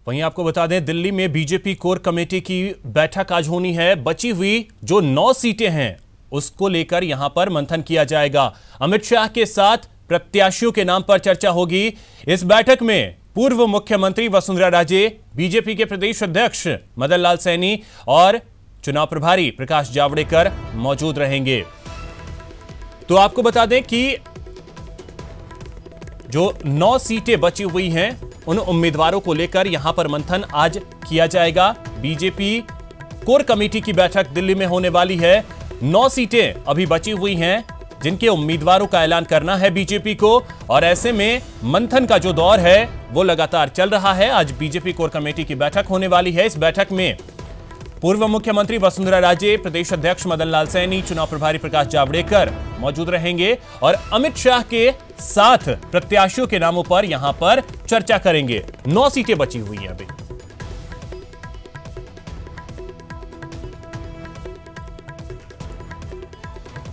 वहीं आपको बता दें, दिल्ली में बीजेपी कोर कमेटी की बैठक आज होनी है। बची हुई जो 9 सीटें हैं उसको लेकर यहां पर मंथन किया जाएगा। अमित शाह के साथ प्रत्याशियों के नाम पर चर्चा होगी। इस बैठक में पूर्व मुख्यमंत्री वसुंधरा राजे, बीजेपी के प्रदेश अध्यक्ष मदन लाल सैनी और चुनाव प्रभारी प्रकाश जावड़ेकर मौजूद रहेंगे। तो आपको बता दें कि जो 9 सीटें बची हुई हैं उन उम्मीदवारों को लेकर यहां पर मंथन आज किया जाएगा। बीजेपी कोर कमेटी की बैठक दिल्ली में होने वाली है। 9 सीटें अभी बची हुई हैं जिनके उम्मीदवारों का ऐलान करना है बीजेपी को, और ऐसे में मंथन का जो दौर है वो लगातार चल रहा है। आज बीजेपी कोर कमेटी की बैठक होने वाली है। इस बैठक में पूर्व मुख्यमंत्री वसुंधरा राजे, प्रदेश अध्यक्ष मदन लाल सैनी, चुनाव प्रभारी प्रकाश जावड़ेकर मौजूद रहेंगे और अमित शाह के साथ प्रत्याशियों के नामों पर यहां पर चर्चा करेंगे। 9 सीटें बची हुई हैं अभी।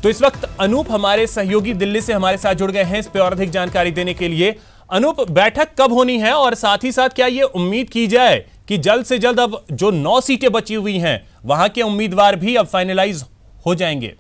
तो इस वक्त अनूप हमारे सहयोगी दिल्ली से हमारे साथ जुड़ गए हैं इस पे और अधिक जानकारी देने के लिए। अनूप, बैठक कब होनी है और साथ ही साथ क्या यह उम्मीद की जाए कि जल्द से जल्द अब जो 9 सीटें बची हुई हैं वहां के उम्मीदवार भी अब फाइनलाइज हो जाएंगे?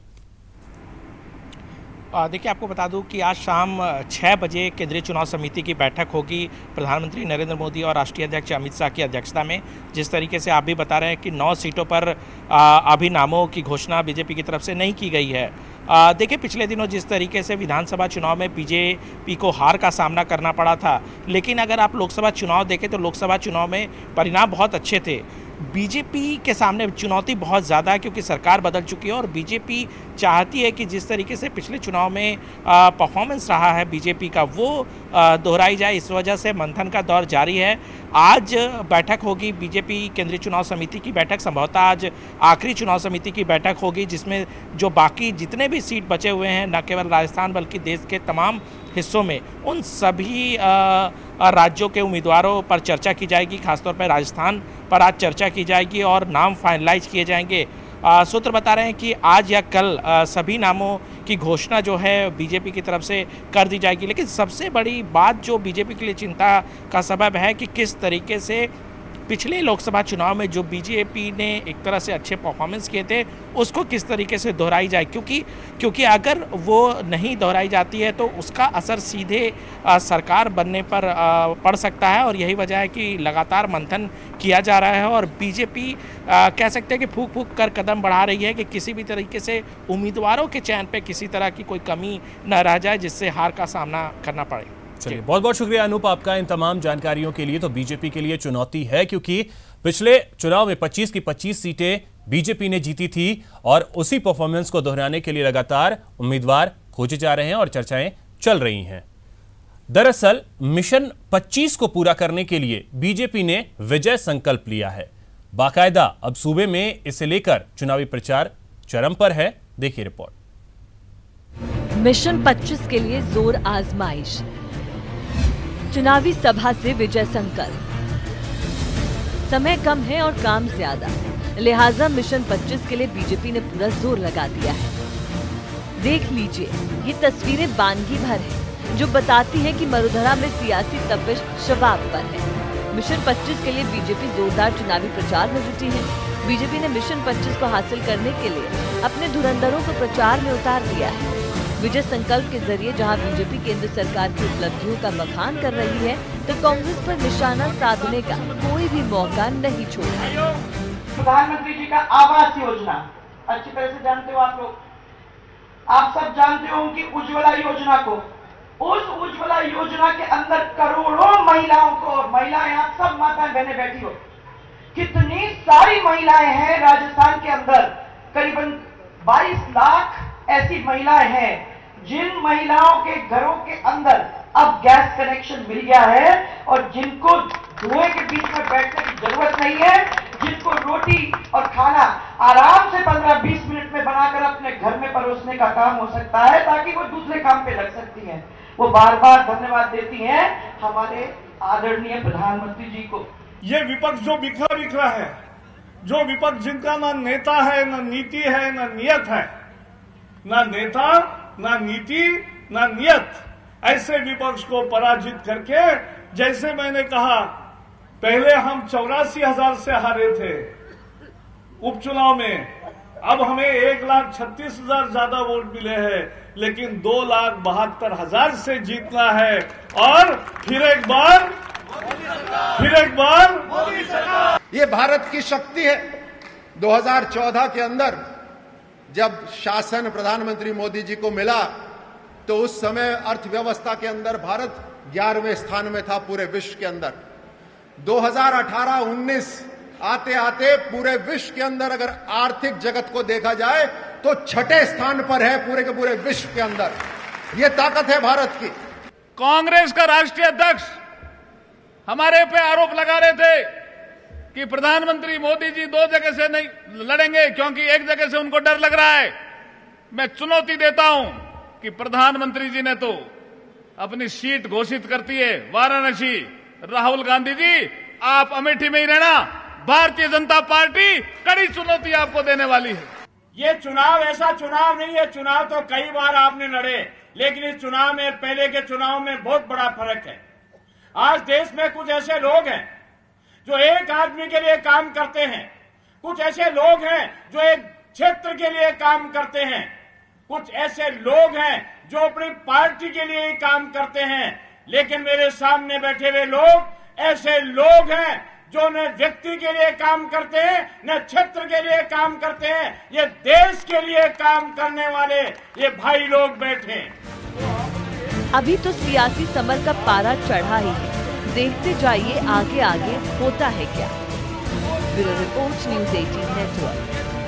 देखिए, आपको बता दूं कि आज शाम 6 बजे केंद्रीय चुनाव समिति की बैठक होगी प्रधानमंत्री नरेंद्र मोदी और राष्ट्रीय अध्यक्ष अमित शाह की अध्यक्षता में। जिस तरीके से आप भी बता रहे हैं कि 9 सीटों पर अभी नामों की घोषणा बीजेपी की तरफ से नहीं की गई है। देखिए, पिछले दिनों जिस तरीके से विधानसभा चुनाव में बीजेपी को हार का सामना करना पड़ा था, लेकिन अगर आप लोकसभा चुनाव देखें तो लोकसभा चुनाव में परिणाम बहुत अच्छे थे। बीजेपी के सामने चुनौती बहुत ज़्यादा है क्योंकि सरकार बदल चुकी है और बीजेपी चाहती है कि जिस तरीके से पिछले चुनाव में परफॉर्मेंस रहा है बीजेपी का वो दोहराई जाए। इस वजह से मंथन का दौर जारी है। आज बैठक होगी बीजेपी केंद्रीय चुनाव समिति की बैठक, संभवतः आज आखिरी चुनाव समिति की बैठक होगी जिसमें जो बाकी जितने भी सीट बचे हुए हैं, न केवल राजस्थान बल्कि देश के तमाम हिस्सों में, उन सभी राज्यों के उम्मीदवारों पर चर्चा की जाएगी। खासतौर पर राजस्थान पर आज चर्चा की जाएगी और नाम फाइनलाइज किए जाएंगे। सूत्र बता रहे हैं कि आज या कल सभी नामों की घोषणा जो है बीजेपी की तरफ से कर दी जाएगी। लेकिन सबसे बड़ी बात जो बीजेपी के लिए चिंता का सबब है कि किस तरीके से पिछले लोकसभा चुनाव में जो बीजेपी ने एक तरह से अच्छे परफॉर्मेंस किए थे उसको किस तरीके से दोहराई जाए, क्योंकि अगर वो नहीं दोहराई जाती है तो उसका असर सीधे सरकार बनने पर पड़ सकता है। और यही वजह है कि लगातार मंथन किया जा रहा है और बीजेपी कह सकते हैं कि फूंक फूंक कर कदम बढ़ा रही है कि किसी भी तरीके से उम्मीदवारों के चयन पे किसी तरह की कोई कमी न रह जाए जिससे हार का सामना करना पड़े। चलिए, बहुत बहुत शुक्रिया अनूप आपका इन तमाम जानकारियों के लिए। तो बीजेपी के लिए चुनौती है क्योंकि पिछले चुनाव में 25 की 25 सीटें बीजेपी ने जीती थी और उसी परफॉर्मेंस को दोहराने के लिए लगातार उम्मीदवार खोजे जा रहे हैं और चर्चाएं चल रही हैं। दरअसल मिशन 25 को पूरा करने के लिए बीजेपी ने विजय संकल्प लिया है। बाकायदा अब सूबे में इसे लेकर चुनावी प्रचार चरम पर है। देखिए रिपोर्ट। मिशन 25 के लिए जोर आजमाइश, चुनावी सभा से विजय संकल्प। समय कम है और काम ज्यादा, लिहाजा मिशन 25 के लिए बीजेपी ने पूरा जोर लगा दिया है। देख लीजिए, ये तस्वीरें बानगी भर हैं जो बताती हैं कि मरुधरा में सियासी तपिश शबाब पर है। मिशन 25 के लिए बीजेपी जोरदार चुनावी प्रचार में जुटी है। बीजेपी ने मिशन 25 को हासिल करने के लिए अपने धुरंधरों को प्रचार में उतार दिया है। विजय संकल्प के जरिए जहां बीजेपी केंद्र सरकार की उपलब्धियों का बखान कर रही है, तो कांग्रेस पर निशाना साधने का कोई भी मौका नहीं छोड़ा। प्रधानमंत्री जी का आवास योजना अच्छी तरह से जानते हो आप लोग, आप सब जानते हो उनकी उज्ज्वला योजना को। उस उज्ज्वला योजना के अंदर करोड़ों महिलाओं को, महिलाएं आप सब माताएं बहनें बैठी हो, कितनी सारी महिलाएं हैं राजस्थान के अंदर, करीबन 22 लाख ऐसी महिलाएं हैं जिन महिलाओं के घरों के अंदर अब गैस कनेक्शन मिल गया है और जिनको धुएं के बीच में बैठने की जरूरत नहीं है, जिनको रोटी और खाना आराम से 15-20 मिनट में बनाकर अपने घर में परोसने का काम हो सकता है ताकि वो दूसरे काम पे लग सकती हैं। वो बार बार धन्यवाद देती हैं हमारे आदरणीय प्रधानमंत्री जी को। ये विपक्ष जो बिखरा बिखरा है, जो विपक्ष जिनका ना नेता है, ना नीति है, ना नियत है, ना नेता, ना नीति, ना नियत, ऐसे विपक्ष को पराजित करके, जैसे मैंने कहा पहले हम 84,000 से हारे थे उपचुनाव में, अब हमें 1,36,000 ज्यादा वोट मिले हैं, लेकिन 2,72,000 से जीतना है। और फिर एक बार मोदी सरकार। ये भारत की शक्ति है। 2014 के अंदर जब शासन प्रधानमंत्री मोदी जी को मिला तो उस समय अर्थव्यवस्था के अंदर भारत 11वें स्थान में था पूरे विश्व के अंदर। 2018-19 आते आते पूरे विश्व के अंदर अगर आर्थिक जगत को देखा जाए तो 6ठे स्थान पर है पूरे के पूरे विश्व के अंदर। ये ताकत है भारत की। कांग्रेस का राष्ट्रीय अध्यक्ष हमारे पे आरोप लगा रहे थे कि प्रधानमंत्री मोदी जी 2 जगह से नहीं लड़ेंगे क्योंकि एक जगह से उनको डर लग रहा है। मैं चुनौती देता हूं कि प्रधानमंत्री जी ने तो अपनी सीट घोषित करती है वाराणसी। राहुल गांधी जी, आप अमेठी में ही रहना। भारतीय जनता पार्टी कड़ी चुनौती आपको देने वाली है। ये चुनाव ऐसा चुनाव नहीं है, चुनाव तो कई बार आपने लड़े, लेकिन इस चुनाव में पहले के चुनाव में बहुत बड़ा फर्क है। आज देश में कुछ ऐसे लोग हैं जो एक आदमी के लिए काम करते हैं, कुछ ऐसे लोग हैं जो एक क्षेत्र के लिए काम करते हैं, कुछ ऐसे लोग हैं जो अपनी पार्टी के लिए ही काम करते हैं। लेकिन मेरे सामने बैठे हुए लोग ऐसे लोग हैं जो न व्यक्ति के लिए काम करते हैं, न क्षेत्र के लिए काम करते हैं, ये देश के लिए काम करने वाले ये भाई लोग बैठे। अभी तो सियासी समर का पारा चढ़ा ही है, देखते जाइए आगे आगे होता है क्या। Bureau report, news 18 network.